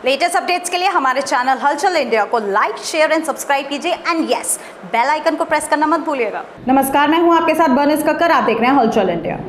Latest updates के लिए हमारे चैनल हलचल इंडिया को लाइक, शेयर एंड सब्सक्राइब कीजिए एंड यस, बेल आइकन को प्रेस करना मत भूलिएगा। नमस्कार, मैं हूं आपके साथ बर्निस कक्कर। आप देख रहे हैं हलचल इंडिया।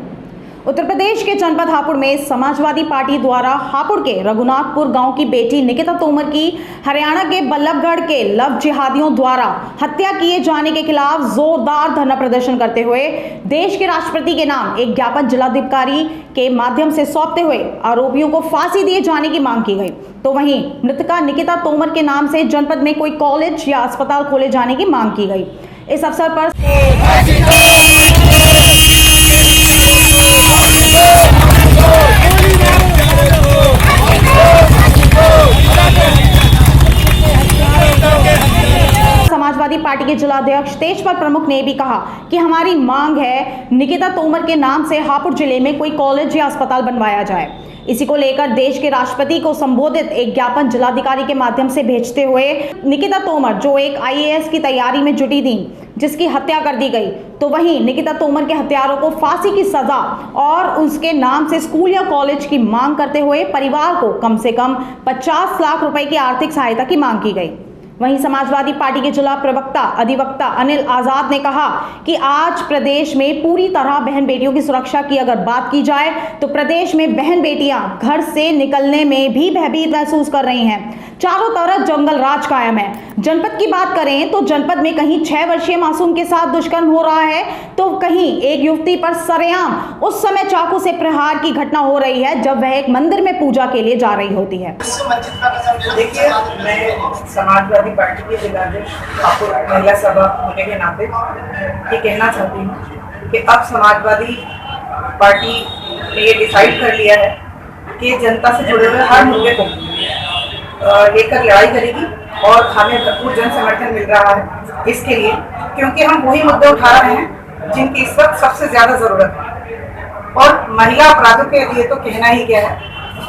उत्तर प्रदेश के जनपद हापुड़ में समाजवादी पार्टी द्वारा हापुड़ के रघुनाथपुर गांव की बेटी निकिता तोमर की हरियाणा के बल्लभगढ़ के लव जिहादियों द्वारा हत्या किए जाने के खिलाफ जोरदार धरना प्रदर्शन करते हुए देश के राष्ट्रपति के नाम एक ज्ञापन जिलाधिकारी के माध्यम से सौंपते हुए आरोपियों को फांसी दिए जाने की मांग की गई। तो वहीं मृतका निकिता तोमर के नाम से जनपद में कोई कॉलेज या अस्पताल खोले जाने की मांग की गई। इस अवसर पर समाजवादी पार्टी के जिलाध्यक्ष तेजपाल प्रमुख ने भी कहा कि हमारी मांग है निकिता तोमर के नाम से हापुड़ जिले में कोई कॉलेज या अस्पताल बनवाया जाए। इसी को लेकर देश के राष्ट्रपति को संबोधित एक ज्ञापन जिलाधिकारी के माध्यम से भेजते हुए निकिता तोमर जो एक IAS की तैयारी में जुटी थी जिसकी हत्या कर दी गई, तो वहीं निकिता तोमर के हत्यारों को फांसी की सजा और उसके नाम से स्कूल या कॉलेज की मांग करते हुए परिवार को कम से कम 50 लाख रुपए की आर्थिक सहायता की मांग की गई। वहीं समाजवादी पार्टी के जिला प्रवक्ता अधिवक्ता अनिल आजाद ने कहा कि आज प्रदेश में पूरी तरह बहन बेटियों की सुरक्षा की अगर बात की जाए तो प्रदेश में बहन बेटियां घर से निकलने में भी भयभीत महसूस कर रही हैं। चारों तरफ जंगल राज कायम है। जनपद की बात करें तो जनपद में कहीं 6 वर्षीय मासूम के साथ दुष्कर्म हो रहा है तो कहीं एक युवती पर सरेआम उस समय चाकू से प्रहार की घटना हो रही है जब वह एक मंदिर में पूजा के लिए जा रही होती है। देखिए, मैं समाजवादी पार्टी के जिलाध्यक्ष हापुड़ महिला सभा होने के नाते ये कहना चाहती हूँ कि अब समाजवादी पार्टी ने ये डिसाइड कर लिया है कि जनता से जुड़े हुए हर मुद्दे को लेकर लड़ाई करेगी और हमें भरपूर जन समर्थन मिल रहा है इसके लिए, क्योंकि हम वही मुद्दे उठा रहे हैं जिनकी इस वक्त सबसे ज्यादा जरूरत है। और महिला अपराधों के लिए तो कहना ही क्या है,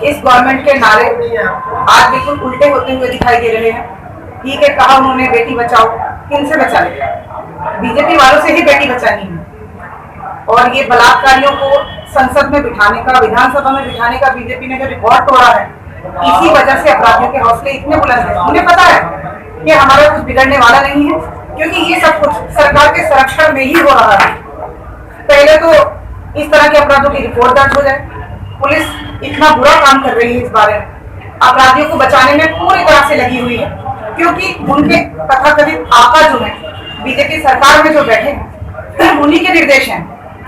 इस गवर्नमेंट के नारे आज बिल्कुल उल्टे होते हुए दिखाई दे रहे हैं। ठीक है, कहा उन्होंने बेटी बचाओ, किनसे बचाने? बीजेपी वालों से ही बेटी बचानी है। और ये बलात्कारियों को संसद में बिठाने का, विधानसभा में बिठाने का बीजेपी ने जो रिकॉर्ड तोड़ा है, इसी वजह से अपराधियों के हौसले इतने बुलंद हैं। उन्हें पता है कि हमारा कुछ बिगड़ने वाला नहीं है, क्योंकि ये सब कुछ सरकार के संरक्षण में ही हो रहा है। पहले तो इस तरह के अपराधों की रिपोर्ट दर्ज हो जाए, पुलिस इतना बुरा काम कर रही है इस बारे में, अपराधियों को बचाने में पूरी तरह से लगी हुई है, क्योंकि उनके तथाकथित आका जो है बीजेपी सरकार में जो बैठे हैं उन्हीं के निर्देश हैं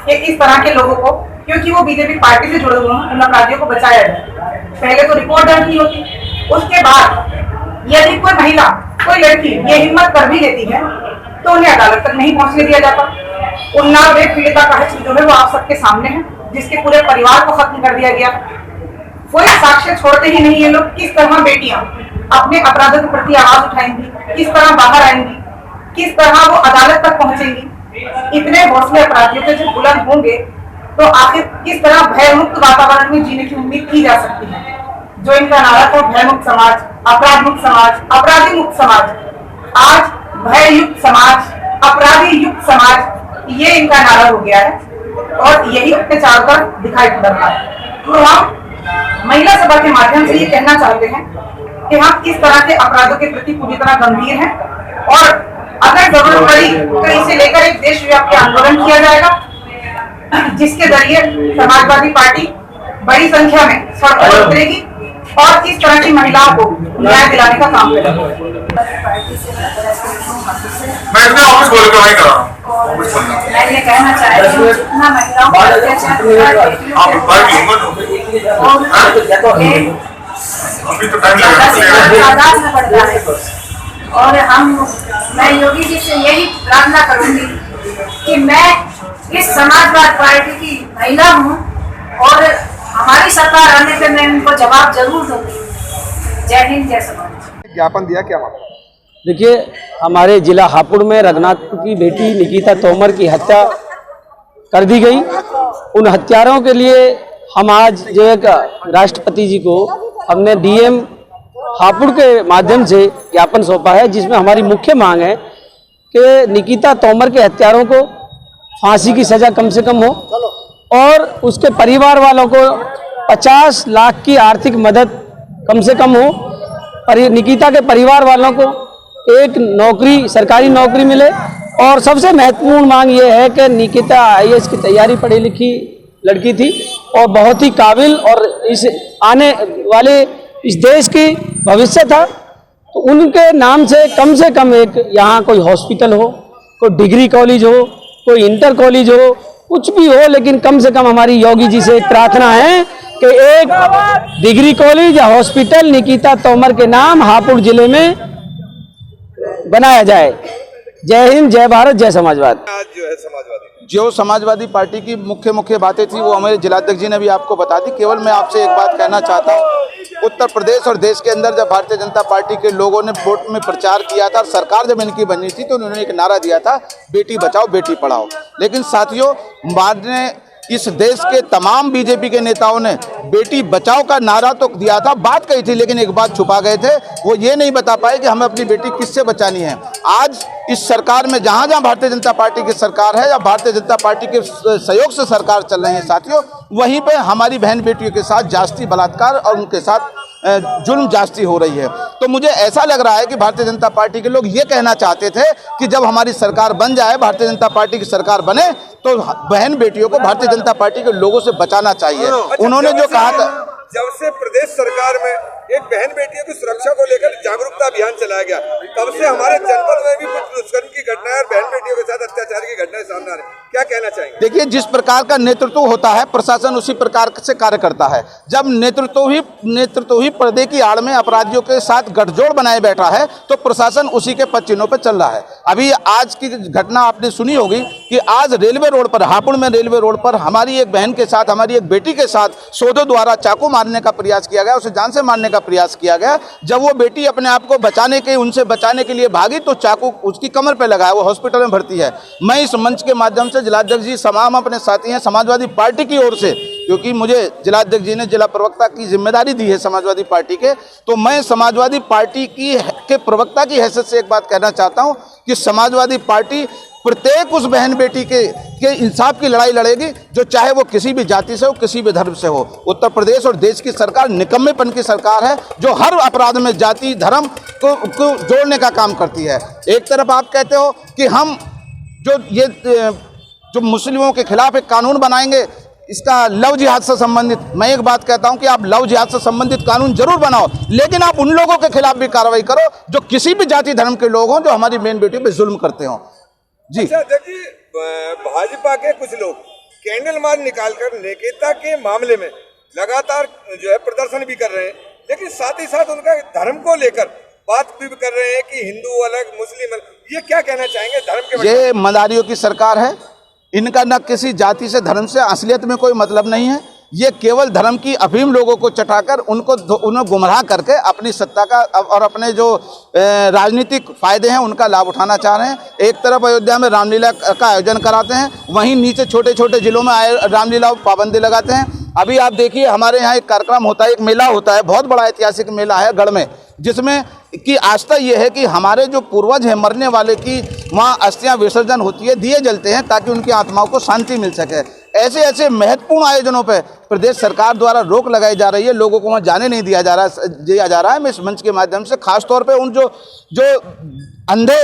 कि इस तरह के लोगों को, क्योंकि वो बीजेपी पार्टी से जुड़े हुए हैं, उन अपराधियों को बचाया जाए। पहले तो रिपोर्ट दर्ज नहीं होती, उसके बाद यदि कोई महिला, कोई लड़की ये हिम्मत कर भी लेती है तो उन्हें अदालत तक नहीं पहुंचने दिया जाता। उन्नाव रेप पीड़िता का हक जो है वो आप सबके सामने है, जिसके पूरे परिवार को खत्म कर दिया गया। कोई साक्ष्य छोड़ते ही नहीं ये लोग। किस तरह बेटियां अपने अपराधों के प्रति आवाज उठाएंगी, किस तरह बाहर आएंगी, किस तरह वो अदालत तक पहुंचेंगी। इतने हौसले अपराधियों के जब बुलंद होंगे तो आखिर किस तरह भयमुक्त वातावरण में जीने की उम्मीद की जा सकती है। जो इनका नारा था भयमुक्त समाज, अपराध मुक्त समाज, अपराधी मुक्त समाज, आज भययुक्त समाज, अपराधी युक्त समाज, ये इनका नारा हो गया है और यही अपने चारों तरफ दिखाई पड़ रहा है। तो हम महिला सभा के माध्यम से ये कहना चाहते हैं कि हम इस तरह के अपराधों के प्रति पूरी तरह गंभीर हैं और अगर जरूरत पड़ी तो इसे लेकर एक देशव्यापी आंदोलन किया जाएगा, जिसके जरिए समाजवादी पार्टी बड़ी संख्या में सड़कों पर उतरेगी और इस तरह की महिलाओं को न्याय दिलाने का काम करेगी। मैं ये कहना चाहती हूँ, जितना महिलाओं को अत्याचार में बढ़ता है और मैं योगी जी से यही प्रार्थना करूंगी कि मैं इस समाजवादी पार्टी की महिला हूँ और हमारी सरकार आने पे मैं उनको जवाब जरूर दूंगी। जय हिंद, जय समाज। ज्ञापन दिया क्या वहाँ? देखिए, हमारे जिला हापुड़ में रघुनाथपुर की बेटी निकिता तोमर की हत्या कर दी गई। उन हत्यारों के लिए हम आज जो एक राष्ट्रपति जी को हमने DM हापुड़ के माध्यम से ज्ञापन सौंपा है, जिसमें हमारी मुख्य मांग है कि निकिता तोमर के हत्यारों को फांसी की सजा कम से कम हो और उसके परिवार वालों को 50 लाख की आर्थिक मदद कम से कम हो निकिता के परिवार वालों को एक नौकरी, सरकारी नौकरी मिले। और सबसे महत्वपूर्ण मांग ये है कि निकिता IAS की तैयारी पढ़ी लिखी लड़की थी और बहुत ही काबिल, और इस आने वाले इस देश की भविष्य था। तो उनके नाम से कम एक यहाँ कोई हॉस्पिटल हो, कोई डिग्री कॉलेज हो, कोई इंटर कॉलेज हो, कुछ भी हो, लेकिन कम से कम हमारी योगी जी से एक प्रार्थना है कि एक डिग्री कॉलेज या हॉस्पिटल निकिता तोमर के नाम हापुड़ जिले में बनाया जाए। जय हिंद, जय भारत, जय समाजवाद। आज जो समाजवादी पार्टी की मुख्य बातें थी वो हमारे जिलाध्यक्ष जी ने भी आपको बता दी। केवल मैं आपसे एक बात कहना चाहता हूँ, उत्तर प्रदेश और देश के अंदर जब भारतीय जनता पार्टी के लोगों ने वोट में प्रचार किया था और सरकार जब इनकी बनी थी तो उन्होंने एक नारा दिया था, बेटी बचाओ बेटी पढ़ाओ। लेकिन साथियों, बाद में इस देश के तमाम बीजेपी के नेताओं ने बेटी बचाओ का नारा तो दिया था, बात कही थी, लेकिन एक बात छुपा गए थे। वो ये नहीं बता पाए कि हमें अपनी बेटी किससे बचानी है। आज इस सरकार में जहां जहां भारतीय जनता पार्टी की सरकार है या भारतीय जनता पार्टी के सहयोग से सरकार चल रही है साथियों, वहीं पे हमारी बहन बेटियों के साथ जास्ती बलात्कार और उनके साथ जुल्म जास्ती हो रही है। तो मुझे ऐसा लग रहा है कि भारतीय जनता पार्टी के लोग ये कहना चाहते थे कि जब हमारी सरकार बन जाए, भारतीय जनता पार्टी की सरकार बने, तो बहन बेटियों को भारतीय जनता पार्टी के लोगों से बचाना चाहिए। उन्होंने जो कहा था, जब से प्रदेश सरकार में एक बहन बेटियों की सुरक्षा को लेकर जागरूकता अभियान चलाया गया, तब से हमारे जनपद में भी कुछ दुष्कर्म की घटनाएं और बहन बेटियों के साथ अत्याचार की घटनाएं सामने आ रही, क्या कहना चाहेंगे? देखिए, जिस प्रकार का नेतृत्व होता है, प्रशासन उसी प्रकार से कार्य करता है। जब नेतृत्व ही पर्दे की आड़ में अपराधियों के साथ गठजोड़ बनाए बैठा है, तो प्रशासन उसी के पदचिन्हों पर चल रहा है। अभी आज की घटना आपने सुनी होगी कि आज रेलवे रोड पर, हापुड़ में रेलवे रोड पर हमारी एक बहन के साथ, हमारी एक बेटी के साथ सोधो द्वारा चाकू मारने का प्रयास किया गया, उसे जान से मारने का प्रयास किया गया। जब वो बेटी अपने आप को उनसे बचाने के लिए भागी तो चाकू उसकी कमर पे लगा है, वो हॉस्पिटल में भर्ती है। मैं इस मंच के माध्यम से जिलाध्यक्ष जी, तमाम अपने साथी हैं समाजवादी पार्टी की ओर से, क्योंकि मुझे जिलाध्यक्ष जी ने जिला प्रवक्ता की जिम्मेदारी दी है समाजवादी पार्टी के, तो मैं समाजवादी पार्टी के प्रवक्ता की हैसियत से एक बात कहना चाहता हूं कि समाजवादी पार्टी प्रत्येक उस बहन बेटी के इंसाफ की लड़ाई लड़ेगी, जो चाहे वो किसी भी जाति से हो, किसी भी धर्म से हो। उत्तर प्रदेश और देश की सरकार निकम्मेपन की सरकार है, जो हर अपराध में जाति धर्म को जोड़ने का काम करती है। एक तरफ आप कहते हो कि हम जो मुस्लिमों के खिलाफ एक कानून बनाएंगे, इसका लव जिहाद से संबंधित, मैं एक बात कहता हूं कि आप लव जिहाद से संबंधित कानून जरूर बनाओ, लेकिन आप उन लोगों के खिलाफ भी कार्रवाई करो जो किसी भी जाति धर्म के लोग हों, जो हमारी बहन बेटियों पे जुल्म करते हों। जी, अच्छा देखिए, भाजपा के कुछ लोग कैंडल मार्च निकालकर निकिता के मामले में लगातार जो है प्रदर्शन भी कर रहे हैं, लेकिन साथ ही साथ उनका धर्म को लेकर बात भी कर रहे हैं कि हिंदू अलग मुस्लिम अलग। ये क्या कहना चाहेंगे धर्म के? ये मदारियों की सरकार है, इनका न किसी जाति से धर्म से असलियत में कोई मतलब नहीं है। ये केवल धर्म की अफीम लोगों को चटाकर उन्हें गुमराह करके अपनी सत्ता का और अपने जो राजनीतिक फायदे हैं उनका लाभ उठाना चाह रहे हैं। एक तरफ अयोध्या में रामलीला का आयोजन कराते हैं, वहीं नीचे छोटे छोटे जिलों में रामलीला पाबंदी लगाते हैं। अभी आप देखिए, हमारे यहाँ एक कार्यक्रम होता है, एक मेला होता है, बहुत बड़ा ऐतिहासिक मेला है गढ़ में, जिसमें की आस्था ये है कि हमारे जो पूर्वज हैं मरने वाले की वहाँ अस्थियाँ विसर्जन होती है, दिए जलते हैं ताकि उनकी आत्माओं को शांति मिल सके। ऐसे महत्वपूर्ण आयोजनों पर प्रदेश सरकार द्वारा रोक लगाई जा रही है, लोगों को वहाँ जाने नहीं दिया जा रहा है। मैं इस मंच के माध्यम से खास तौर पे उन जो अंधे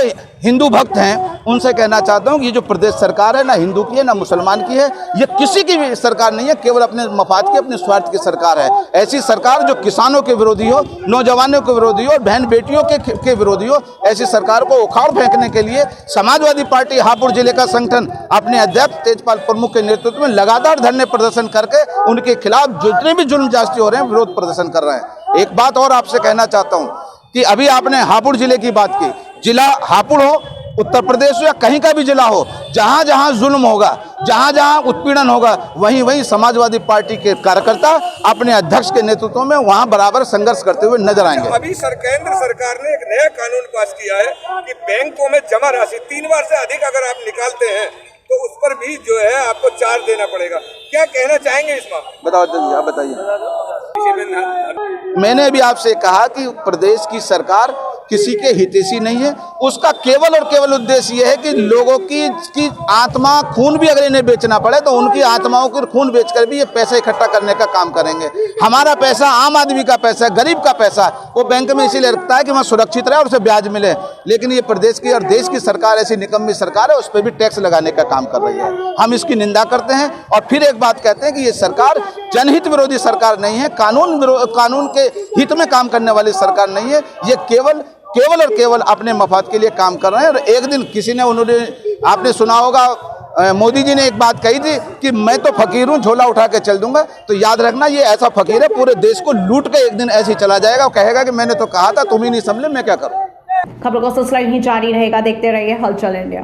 हिंदू भक्त हैं उनसे कहना चाहता हूँ कि ये जो प्रदेश सरकार है, ना हिंदू की है ना मुसलमान की है, ये किसी की भी सरकार नहीं है, केवल अपने मफाद की, अपने स्वार्थ की सरकार है। ऐसी सरकार जो किसानों के विरोधी हो, नौजवानों के विरोधी हो और बहन बेटियों के विरोधी हो, ऐसी सरकार को उखाड़ फेंकने के लिए समाजवादी पार्टी हापुड़ जिले का संगठन अपने अध्यक्ष तेजपाल प्रमुख के नेतृत्व में लगातार धरने प्रदर्शन करके उनके खिलाफ जितने भी जुल्म जास्ती हो रहे हैं विरोध प्रदर्शन कर रहे हैं। एक बात और आपसे कहना चाहता हूँ कि अभी आपने हापुड़ जिले की बात की, जिला हापुड़ हो, उत्तर प्रदेश हो या कहीं का भी जिला हो, जहां जहां जुल्म होगा, जहां जहां उत्पीड़न होगा, वहीं समाजवादी पार्टी के कार्यकर्ता अपने अध्यक्ष के नेतृत्व में वहां बराबर संघर्ष करते हुए नजर आएंगे। अभी केंद्र सरकार ने एक नया कानून पास किया है कि बैंकों में जमा राशि 3 बार से अधिक अगर आप निकालते हैं तो उस पर भी जो है आपको चार्ज देना पड़ेगा। क्या कहना चाहेंगे इस मामले? बताओ, आप बताइए। मैंने अभी आपसे कहा कि प्रदेश की सरकार किसी के हितैषी नहीं है। उसका केवल और केवल उद्देश्य ये है कि लोगों की आत्मा खून भी अगर इन्हें बेचना पड़े तो उनकी आत्माओं के खून बेचकर भी ये पैसा इकट्ठा करने का काम करेंगे। हमारा पैसा आम आदमी का पैसा है, गरीब का पैसा, वो बैंक में इसीलिए रखता है कि वहाँ सुरक्षित रहे और उसे ब्याज मिले। लेकिन ये प्रदेश की और देश की सरकार ऐसी निकम्मी सरकार है, उस पर भी टैक्स लगाने का काम कर रही है। हम इसकी निंदा करते हैं और फिर एक बात कहते हैं कि ये सरकार जनहित विरोधी सरकार नहीं है, कानून के हित में काम करने वाली सरकार नहीं है। ये केवल और केवल अपने मफाद के लिए काम कर रहे हैं। और एक दिन किसी ने आपने सुना होगा, मोदी जी ने एक बात कही थी कि मैं तो फकीर हूं, झोला उठा के चल दूंगा। तो याद रखना, ये ऐसा फकीर है, पूरे देश को लूट के एक दिन ऐसे ही चला जाएगा और कहेगा कि मैंने तो कहा था, तुम ही नहीं समझे, मैं क्या करूं। खबरों का सिलसिला यूं ही जारी रहेगा, देखते रहिए हलचल इंडिया।